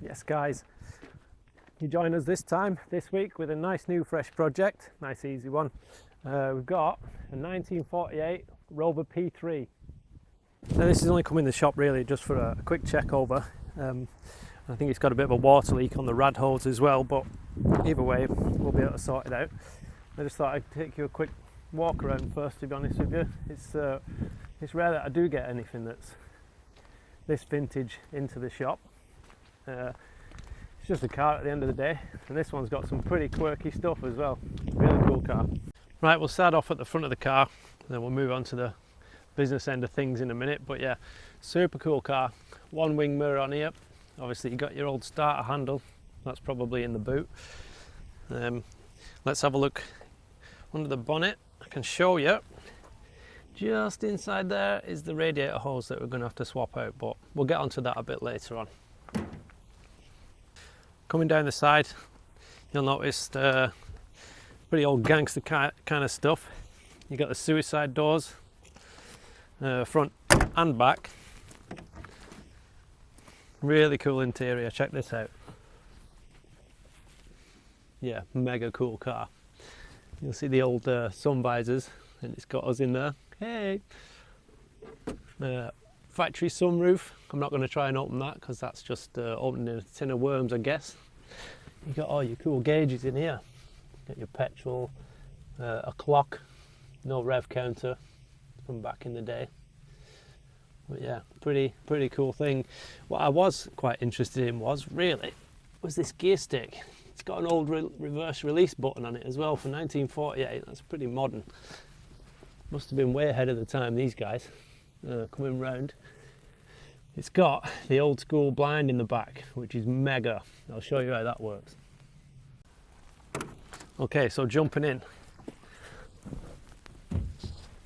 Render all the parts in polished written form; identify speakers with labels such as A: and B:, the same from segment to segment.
A: Yes guys, you join us this week with a nice new fresh project, nice easy one. We've got a 1948 Rover P3. Now this is only come in the shop really just for a quick check over. I think it's got a bit of a water leak on the rad hose as well, but either way we'll be able to sort it out. I just thought I'd take you a quick walk around first, to be honest with you. It's rare that I do get anything that's this vintage into the shop. It's just a car at the end of the day, and this one's got some pretty quirky stuff as well. Really cool car. Right, we'll start off at the front of the car, and then we'll move on to the business end of things in a minute. But yeah, super cool car. One wing mirror on here. Obviously you got your old starter handle, that's probably in the boot. Let's have a look under the bonnet. I can show you. Just inside there is the radiator hose that we're going to have to swap out, but we'll get onto that a bit later on. Coming down the side, you'll notice the pretty old gangster kind of stuff. You got the suicide doors, front and back. Really cool interior, check this out. Yeah, mega cool car. You'll see the old sun visors, and it's got us in there. Hey! Factory sunroof. I'm not going to try and open that because that's just opening a tin of worms, I guess. You got all your cool gauges in here. Got your petrol, a clock, no rev counter from back in the day. But yeah, pretty cool thing. What I was quite interested in was this gear stick. It's got an old reverse release button on it as well for 1948. That's pretty modern. Must have been way ahead of the time, these guys, coming round. It's got the old school blind in the back, which is mega. I'll show you how that works. Okay, so jumping in.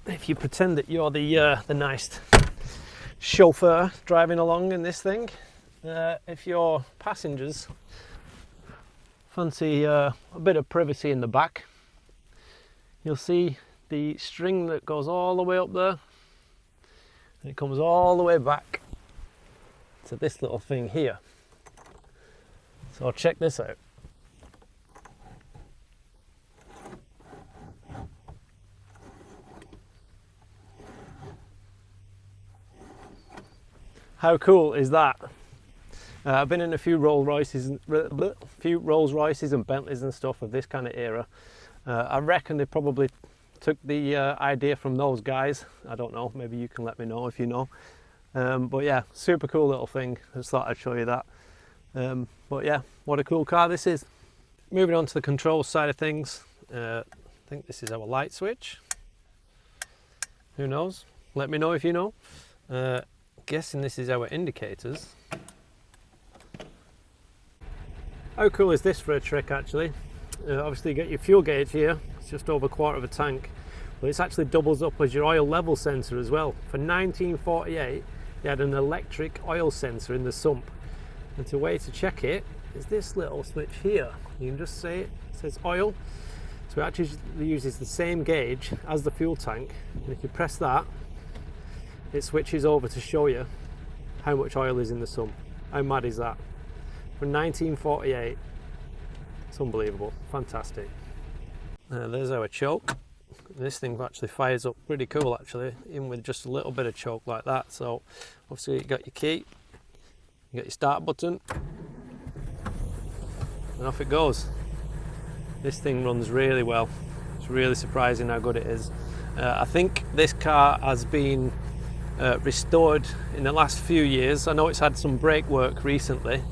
A: If you pretend that you're the nice chauffeur driving along in this thing, if your passengers fancy a bit of privacy in the back, you'll see the string that goes all the way up there, and it comes all the way back to this little thing here. So check this out. How cool is that? I've been in a few Rolls Royces and Bentleys and stuff of this kind of era. I reckon they probably took the idea from those guys. I don't know, maybe you can let me know if you know. But yeah, super cool little thing. I just thought I'd show you that. But yeah, what a cool car this is. Moving on to the control side of things. I think this is our light switch. Who knows? Let me know if you know. Guessing this is our indicators. How cool is this for a trick actually? Obviously you get your fuel gauge here, it's just over a quarter of a tank, but this actually doubles up as your oil level sensor as well. For 1948 they had an electric oil sensor in the sump, and the way to check it is this little switch here. You can just see it says oil, so it actually uses the same gauge as the fuel tank, and if you press that it switches over to show you how much oil is in the sump. How mad is that? For 1948, it's unbelievable, fantastic. There's our choke. This thing actually fires up pretty cool actually, even with just a little bit of choke like that. So obviously you got your key, you got your start button, and off it goes. This thing runs really well. It's really surprising how good it is. I think this car has been restored in the last few years. I know it's had some brake work recently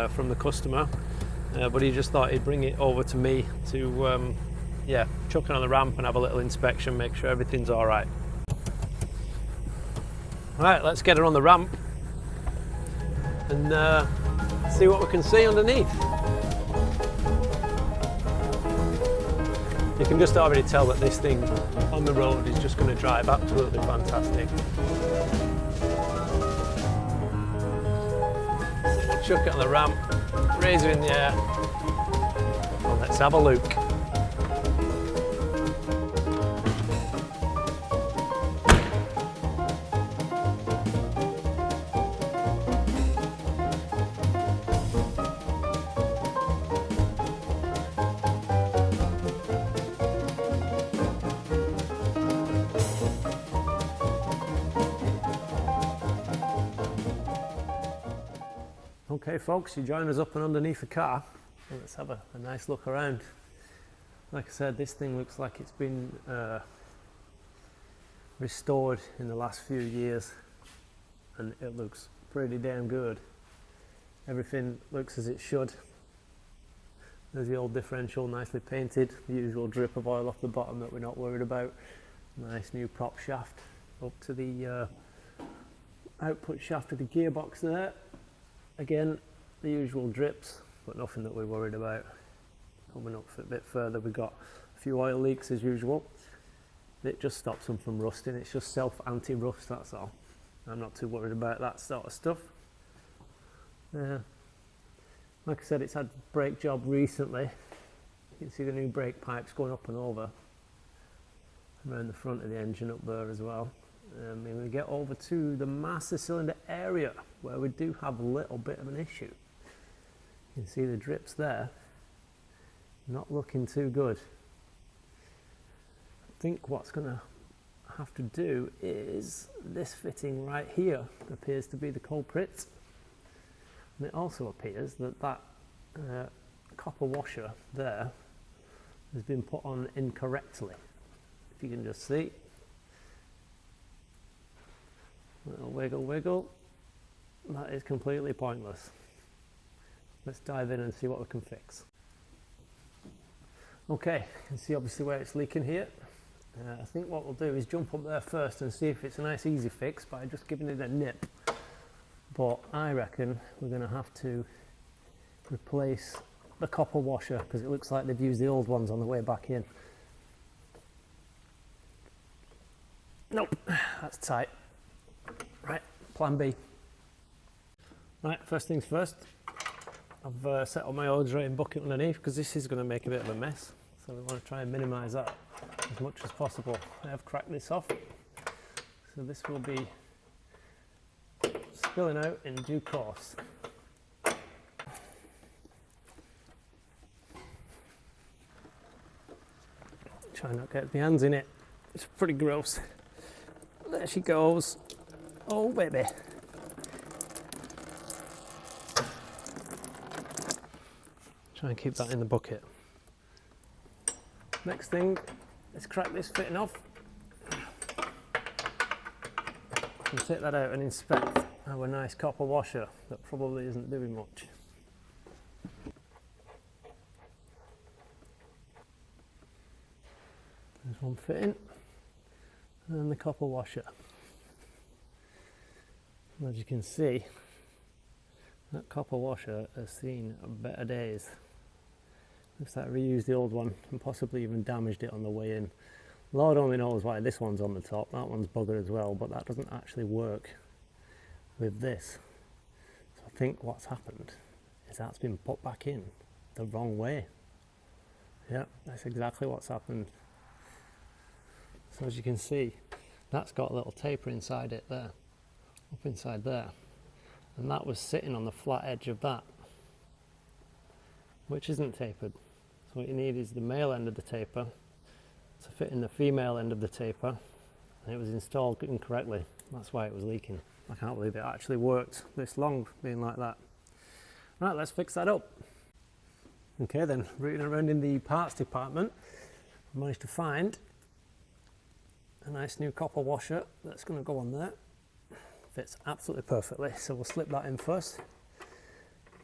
A: from the customer, but he just thought he'd bring it over to me to yeah, chuck it on the ramp and have a little inspection, make sure everything's all right. Right, let's get her on the ramp and see what we can see underneath. You can just already tell that this thing on the road is just going to drive absolutely fantastic. So we'll chuck it on the ramp, raise her in the air, and let's have a look. Okay folks, you join us up and underneath the car and let's have a nice look around. Like I said, this thing looks like it's been restored in the last few years and it looks pretty damn good. Everything looks as it should. There's the old differential, nicely painted, the usual drip of oil off the bottom that we're not worried about. Nice new prop shaft up to the output shaft of the gearbox there. Again, the usual drips, but nothing that we're worried about. Coming up a bit further, we've got a few oil leaks as usual. It just stops them from rusting. It's just self anti-rust, that's all. I'm not too worried about that sort of stuff. Like I said, it's had a brake job recently. You can see the new brake pipes going up and over around the front of the engine up there as well. And we get over to the master cylinder area where we do have a little bit of an issue. You can see the drips there, not looking too good. I think what's going to have to do is this fitting right here appears to be the culprit. And it also appears that copper washer there has been put on incorrectly. If you can just see. Little wiggle wiggle. That is completely pointless. Let's dive in and see what we can fix. Okay, you can see obviously where it's leaking here. I think what we'll do is jump up there first and see if it's a nice easy fix by just giving it a nip. But I reckon we're going to have to replace the copper washer because it looks like they've used the old ones on the way back in. Nope, that's tight. Right, plan B. Right, first things first, I've set up my oil drain bucket underneath because this is going to make a bit of a mess. So we want to try and minimise that as much as possible. I have cracked this off, so this will be spilling out in due course. Try not to get my hands in it, it's pretty gross. There she goes. Oh baby. Try and keep that in the bucket. Next thing, let's crack this fitting off. And take that out and inspect our nice copper washer that probably isn't doing much. There's one fitting, and the copper washer. As you can see, that copper washer has seen better days. Looks like I reused the old one and possibly even damaged it on the way in. Lord only knows why this one's on the top, that one's buggered as well, but that doesn't actually work with this. So I think what's happened is that's been put back in the wrong way. Yeah, that's exactly what's happened. So as you can see, that's got a little taper inside it there, up inside there. And that was sitting on the flat edge of that, which isn't tapered. So what you need is the male end of the taper to fit in the female end of the taper, and it was installed incorrectly. That's why it was leaking. I can't believe it actually worked this long being like that. Right, let's fix that up. Okay then, rooting around in the parts department, I managed to find a nice new copper washer that's going to go on there. Fits absolutely perfectly, so we'll slip that in first,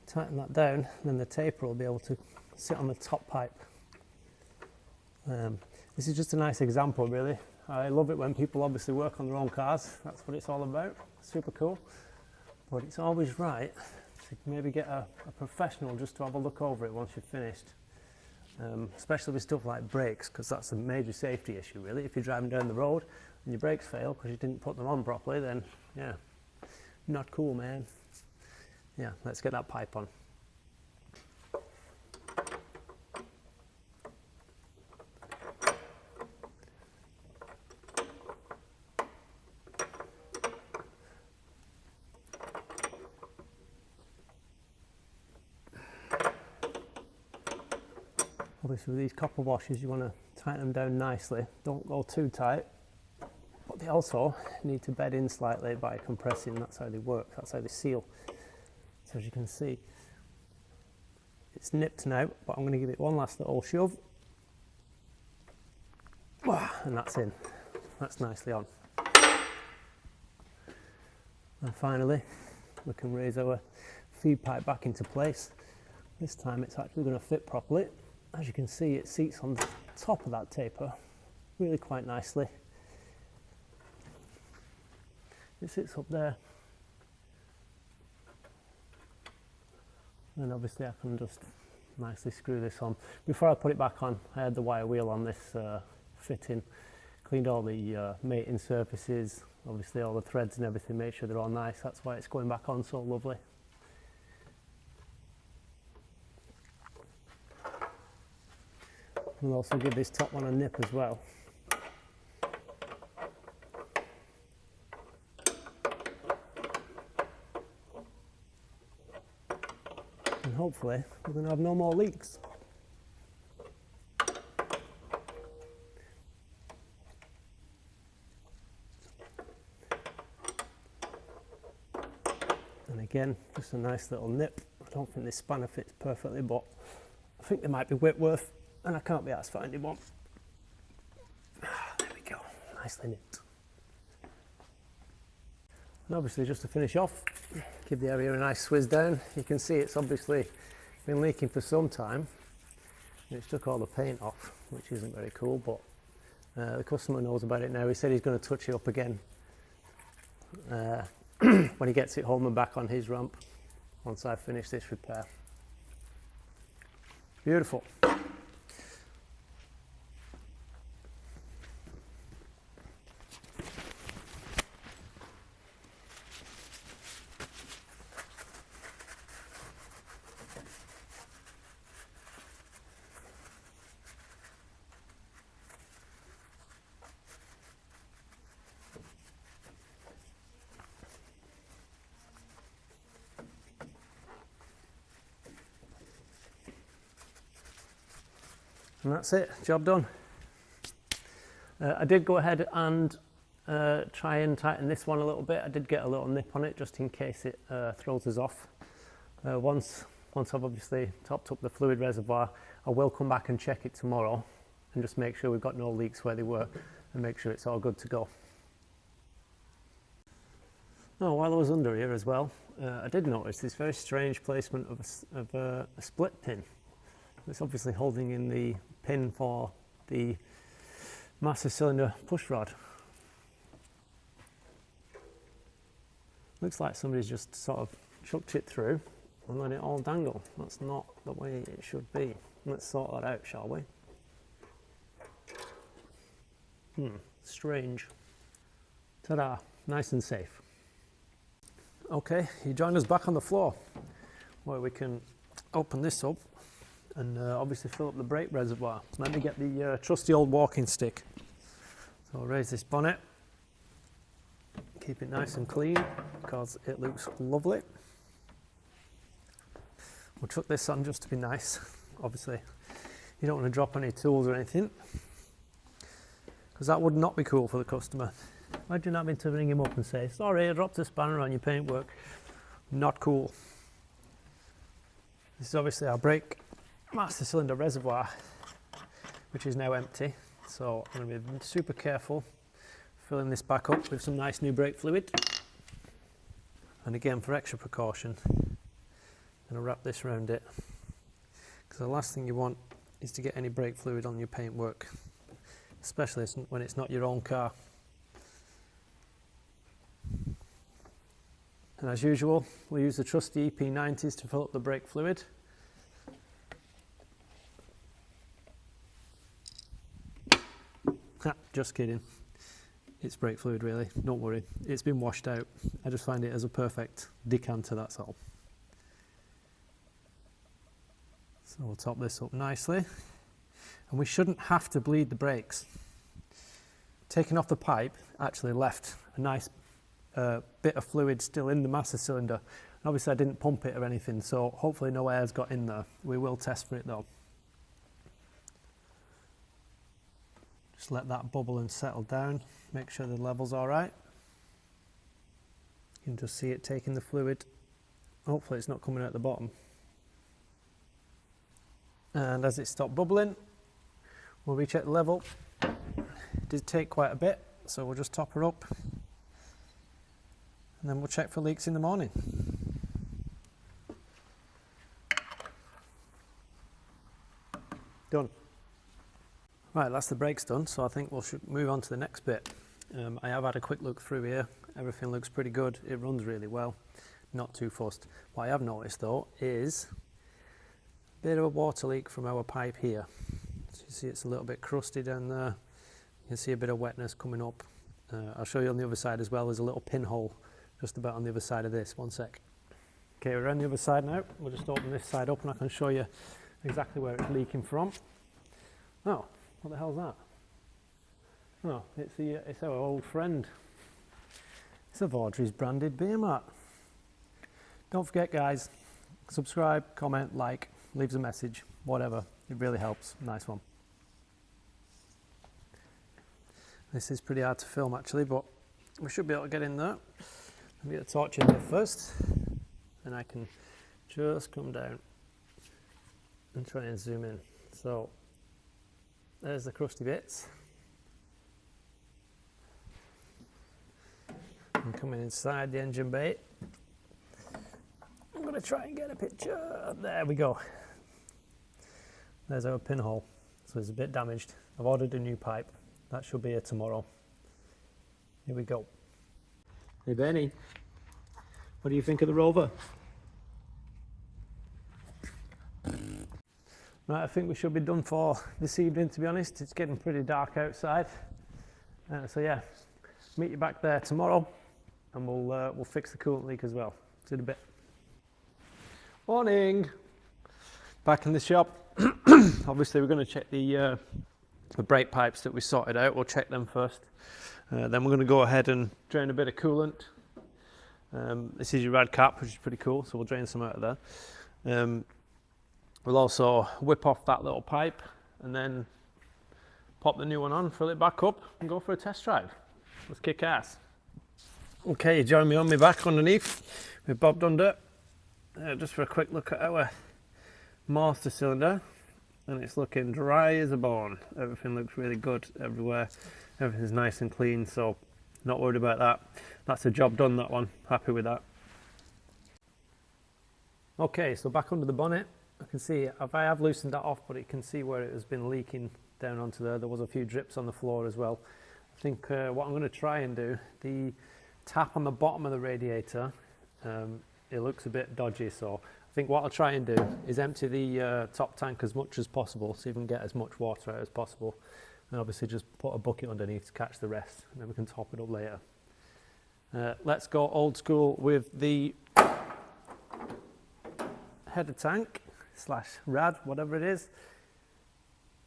A: tighten that down, and then the taper will be able to sit on the top pipe. This is just a nice example really. I love it when people obviously work on their own cars, that's what it's all about, super cool. But it's always right to maybe get a professional just to have a look over it once you've finished. Especially with stuff like brakes, because that's a major safety issue really. If you're driving down the road and your brakes fail because you didn't put them on properly, then yeah, not cool man. Yeah, let's get that pipe on. Obviously with these copper washers you want to tighten them down nicely, don't go too tight, but they also need to bed in slightly by compressing. That's how they work, that's how they seal. So as you can see, it's nipped now, but I'm going to give it one last little shove. And that's in. That's nicely on. And finally, we can raise our feed pipe back into place. This time it's actually going to fit properly. As you can see, it seats on the top of that taper really quite nicely. It sits up there. And obviously I can just nicely screw this on. Before I put it back on, I had the wire wheel on this fitting, cleaned all the mating surfaces, obviously all the threads and everything, made sure they're all nice. That's why it's going back on so lovely. We'll also give this top one a nip as well. And hopefully we're going to have no more leaks. And again, just a nice little nip. I don't think this spanner fits perfectly, but I think they might be Whitworth, and I can't be arsed finding one. There we go, nicely nipped. And obviously, just to finish off, give the area a nice swizz down. You can see it's obviously been leaking for some time. It's took all the paint off, which isn't very cool, but the customer knows about it now. He said he's going to touch it up again when he gets it home and back on his ramp once I've finished this repair. Beautiful. And that's it, job done. I did go ahead and try and tighten this one a little bit. I did get a little nip on it just in case it throws us off. Once I've obviously topped up the fluid reservoir, I will come back and check it tomorrow and just make sure we've got no leaks where they were and make sure it's all good to go. Oh, while I was under here as well, I did notice this very strange placement of a split pin. It's obviously holding in the pin for the master cylinder push rod. Looks like somebody's just sort of chucked it through and let it all dangle. That's not the way it should be. Let's sort that out, shall we? Strange. Ta-da, nice and safe. Okay, you join us back on the floor where we can open this up and obviously fill up the brake reservoir. Let me get the trusty old walking stick. So I'll raise this bonnet, keep it nice and clean because it looks lovely. We'll chuck this on just to be nice. Obviously you don't want to drop any tools or anything because that would not be cool for the customer. Imagine having to ring him up and say, sorry, I dropped a spanner on your paintwork. Not cool. This is obviously our brake master cylinder reservoir, which is now empty, so I'm going to be super careful filling this back up with some nice new brake fluid. And again, for extra precaution, I'm going to wrap this around it because the last thing you want is to get any brake fluid on your paintwork, especially when it's not your own car. And as usual, we'll use the trusty EP90s to fill up the brake fluid. Just kidding. It's brake fluid really, don't worry. It's been washed out. I just find it as a perfect decanter, that's all. So we'll top this up nicely. And we shouldn't have to bleed the brakes. Taking off the pipe actually left a nice bit of fluid still in the master cylinder. And obviously I didn't pump it or anything, so hopefully no air's got in there. We will test for it though. Just let that bubble and settle down, make sure the level's all right. You can just see it taking the fluid Hopefully it's not coming out the bottom. And as it stopped bubbling, we'll recheck the level. It did take quite a bit, so we'll just top her up. And then we'll check for leaks in the morning. Done. Right, that's the brakes done, so I think we'll move on to the next bit. I have had a quick look through here. Everything looks pretty good. It runs really well. Not too fussed. What I have noticed though is a bit of a water leak from our pipe here. So you see it's a little bit crusty down there. You can see a bit of wetness coming up. I'll show you on the other side as well. There's a little pinhole just about on the other side of this. One sec. Okay, we're on the other side now. We'll just open this side up and I can show you exactly where it's leaking from. Oh, what the hell's that? Oh, it's our old friend. It's a Vaudrey's branded beer mat. Don't forget guys, subscribe, comment, like, leaves a message, whatever. It really helps. Nice one. This is pretty hard to film actually, but we should be able to get in there. Let me get the torch in there first, and I can just come down and try and zoom in. So there's the crusty bits. I'm coming inside the engine bay. I'm going to try and get a picture. There we go. There's our pinhole. So it's a bit damaged. I've ordered a new pipe. That should be here tomorrow. Here we go. Hey Benny, what do you think of the Rover? Right, I think we should be done for this evening, to be honest. It's getting pretty dark outside. So yeah, meet you back there tomorrow and we'll fix the coolant leak as well. See you in a bit. Morning! Back in the shop. Obviously we're going to check the brake pipes that we sorted out. We'll check them first. Then we're going to go ahead and drain a bit of coolant. This is your rad cap, which is pretty cool, so we'll drain some out of there. We'll also whip off that little pipe and then pop the new one on, fill it back up and go for a test drive. Let's kick ass. Okay, you join me on my back underneath. We've bobbed under just for a quick look at our master cylinder, and it's looking dry as a bone. Everything looks really good everywhere. Everything's nice and clean, so not worried about that. That's a job done, that one. Happy with that. Okay, so back under the bonnet. I can see, I have loosened that off, but you can see where it has been leaking down onto there. There was a few drips on the floor as well. I think what I'm going to try and do, the tap on the bottom of the radiator, it looks a bit dodgy, so I think what I'll try and do is empty the top tank as much as possible so you can get as much water out as possible, and obviously just put a bucket underneath to catch the rest, and then we can top it up later. Let's go old school with the header tank slash rad, whatever it is.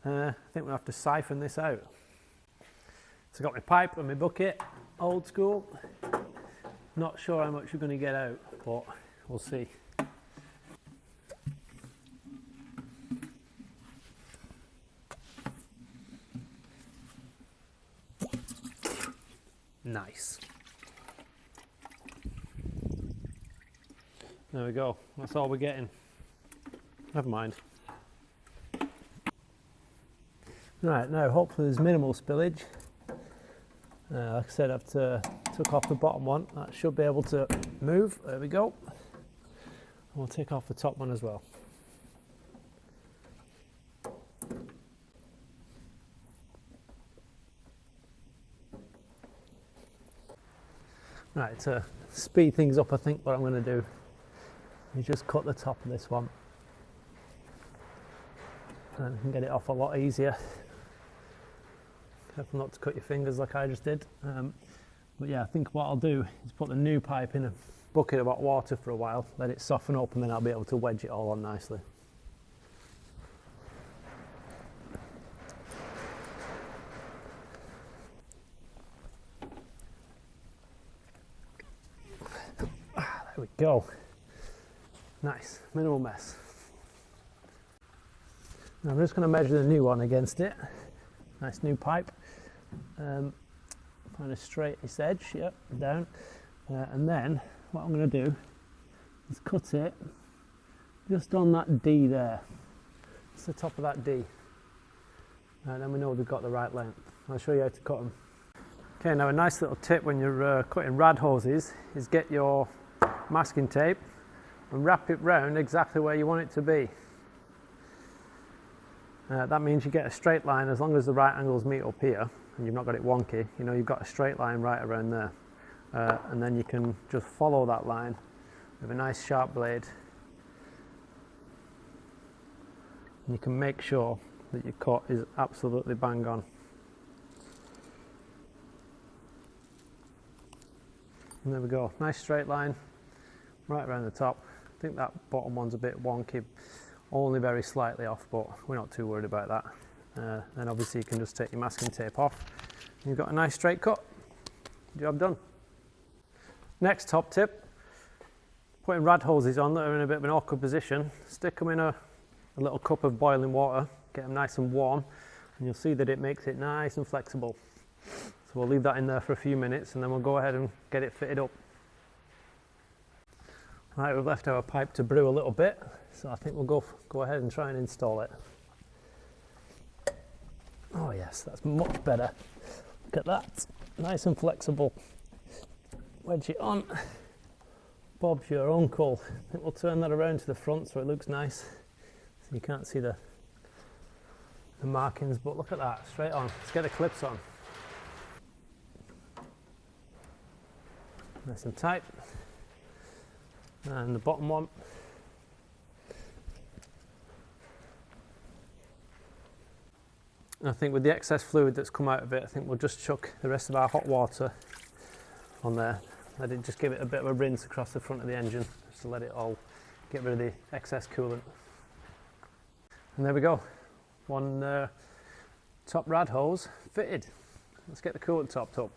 A: I think we'll have to siphon this out. So I've got my pipe and my bucket, old school. Not sure how much you're going to get out, but we'll see. Nice. There we go. That's all we're getting. Never mind. Right, now hopefully there's minimal spillage. Like I said, I've took off the bottom one. That should be able to move. There we go. We'll take off the top one as well. Right, to speed things up, I think what I'm going to do is just cut the top of this one. And you can get it off a lot easier. Careful not to cut your fingers like I just did. But yeah, I think what I'll do is put the new pipe in a bucket of hot water for a while, let it soften up, and then I'll be able to wedge it all on nicely. There we go. Nice, minimal mess. Now I'm just going to measure the new one against it. Nice new pipe. Find a straight edge, yep, down. And then what I'm going to do Let's cut it just on that D there. It's the top of that D. And then we know we've got the right length. I'll show you how to cut them. Okay, now a nice little tip when you're cutting rad hoses is get your masking tape and wrap it round exactly where you want it to be. That means you get a straight line as long as the right angles meet up here and you've not got it wonky. You know, you've got a straight line right around there. And then you can just follow that line with a nice sharp blade. And you can make sure that your cut is absolutely bang on. And there we go, nice straight line right around the top. I think that bottom one's a bit wonky, only very slightly off, but we're not too worried about that. Then obviously you can just take your masking tape off and you've got a nice straight cut. Job done. Next top tip, putting rad hoses on that are in a bit of an awkward position. Stick them in a little cup of boiling water, get them nice and warm, and you'll see that it makes it nice and flexible. So we'll leave that in there for a few minutes and then we'll go ahead and get it fitted up. Right, we've left our pipe to brew a little bit, so I think we'll go ahead and try and install it. Oh yes, that's much better. Look at that, nice and flexible. Wedge it on. Bob's your uncle. I think we'll turn that around to the front so it looks nice. So you can't see the markings, but look at that, straight on. Let's get the clips on. Nice and tight. And the bottom one. And I think with the excess fluid that's come out of it, I think we'll just chuck the rest of our hot water on there. Let it just give it a bit of a rinse across the front of the engine, just to let it all get rid of the excess coolant. And there we go, one top rad hose fitted. Let's get the coolant topped up.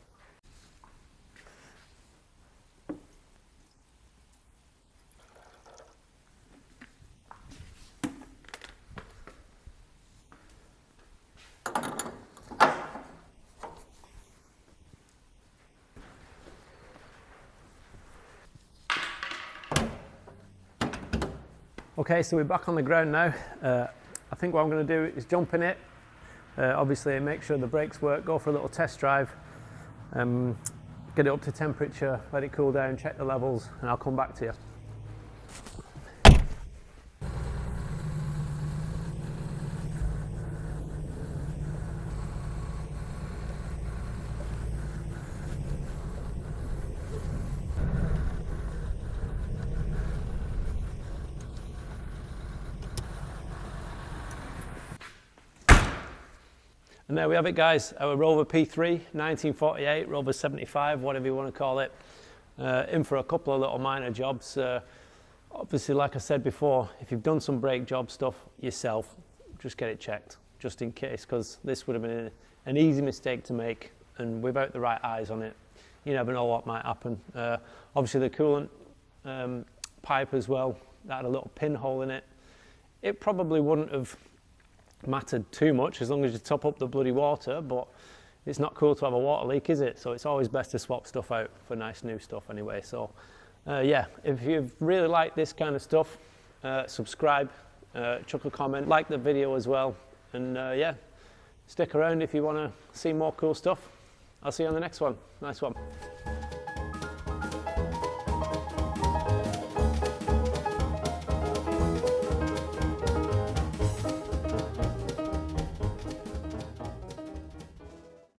A: Okay, so we're back on the ground now. I think what I'm going to do is jump in it, obviously make sure the brakes work, go for a little test drive, get it up to temperature, let it cool down, check the levels, and I'll come back to you. And there we have it, guys, our Rover P3, 1948, Rover 75, whatever you want to call it, in for a couple of little minor jobs. Obviously, like I said before, if you've done some brake job stuff yourself, just get it checked, just in case, because this would have been an easy mistake to make, and without the right eyes on it, you never know what might happen. Obviously, the coolant pipe as well, that had a little pinhole in it. It probably wouldn't have mattered too much as long as you top up the bloody water, but it's not cool to have a water leak, is it? So it's always best to swap stuff out for nice new stuff anyway. So yeah, if you've really liked this kind of stuff, subscribe, chuck a comment, like the video as well, and yeah, stick around if you want to see more cool stuff. I'll see you on the next one. Nice one.